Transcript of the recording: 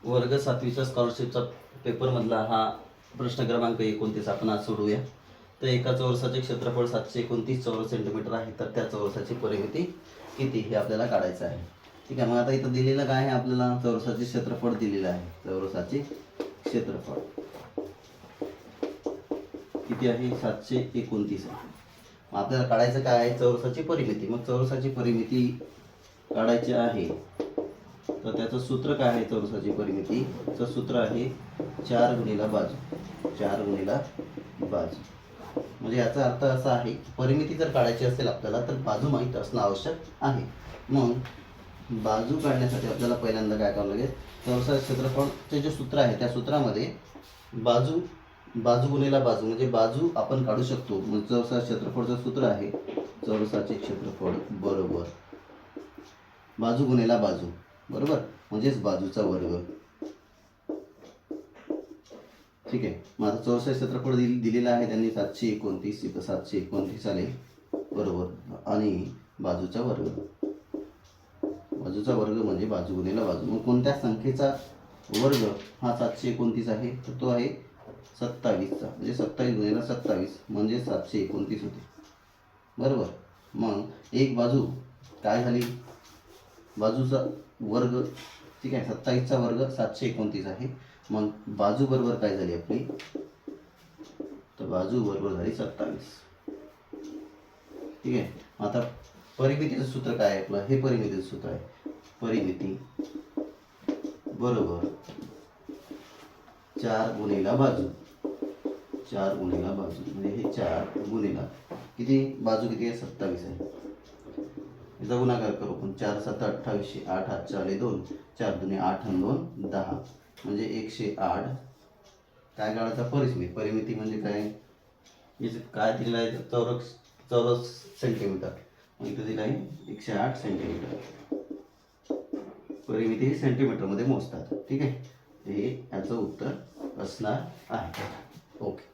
वर्ग 7वीचा स्कॉलरशिपचा पेपरमधला हा प्रश्न क्रमांक 29 आपण आज सोडूया. तर एका चौरसाचे क्षेत्रफळ 729 चौरस सेंटीमीटर आहे. तर त्या चौरसाची परिमिती किती हे आपल्याला काढायचं आहे. ठीक आहे. मग आता इथं दिलेलं काय आहे आपल्याला, चौरसाचे क्षेत्रफळ दिलेलं आहे. चौरसाचे क्षेत्रफळ किती आहे, 729 आहे. मग आपल्याला काढायचं काय आहे, चौरसाची परिमिती. मग चौरसाची परिमिती काढायची आहे तर त्याचं सूत्र काय आहे, चौरसाची परिमितीचं सूत्र आहे 4 गुणिला बाजू. 4 गुणिला बाजू म्हणजे याचा अर्थ असा आहे की परिमिती जर काढायची असेल आपल्याला तर बाजू माहीत असणं आवश्यक आहे. मग बाजू काढण्यासाठी आपल्याला पहिल्यांदा काय करावं लागेल, चौरसाचे क्षेत्रफळचे जे सूत्र आहे त्या सूत्रामध्ये बाजू गुणिला बाजू म्हणजे बाजू आपण काढू शकतो. मग चौरसाचे क्षेत्रफळचं सूत्र आहे चौरसाचे क्षेत्रफळ बरोबर बाजू गुणिला बाजू बरोबर म्हणजेच बाजूचा वर्ग. ठीक आहे. मग आता चौरसाचे क्षेत्रफळ दिलेलं आहे त्यांनी 729. इथं 729 आले बरोबर आणि बाजूचा वर्ग. बाजूचा वर्ग म्हणजे बाजू गुणिला बाजू. मग कोणत्या संख्येचा वर्ग हा 729 आहे तर तो आहे 27चा म्हणजे 27 गुणिला 27 म्हणजे 729 होते बरोबर. मग एक बाजू काय झाली, बाजूचा वर्ग. ठीक आहे. 27चा वर्ग 729 आहे. मग बाजू बरोबर काय झाली आपली, तर बाजू बरोबर झाली 27. ठीक आहे. आता परिमितीचं सूत्र काय आहे आपलं, हे परिमितीचं सूत्र आहे. परिमिती बरोबर 4 गुणिला बाजू. 4 गुणिला बाजू म्हणजे हे 4 गुणिला किती, बाजू किती आहे 27 आहे. याचा गुणाकार करू आपण. 4 7 28, 8 हात चाले 2, 4 दुने 8 आणि 2 10 म्हणजे 108. काय काढायचा, परिमिती म्हणजे काय, काय दिलेलं आहे चौरस सेंटीमीटर. मग इथं दिलं आहे 108 सेंटीमीटर. परिमिती ही सेंटीमीटरमध्ये मोजतात. ठीक आहे. हे याचं उत्तर असणार आहे. ओके.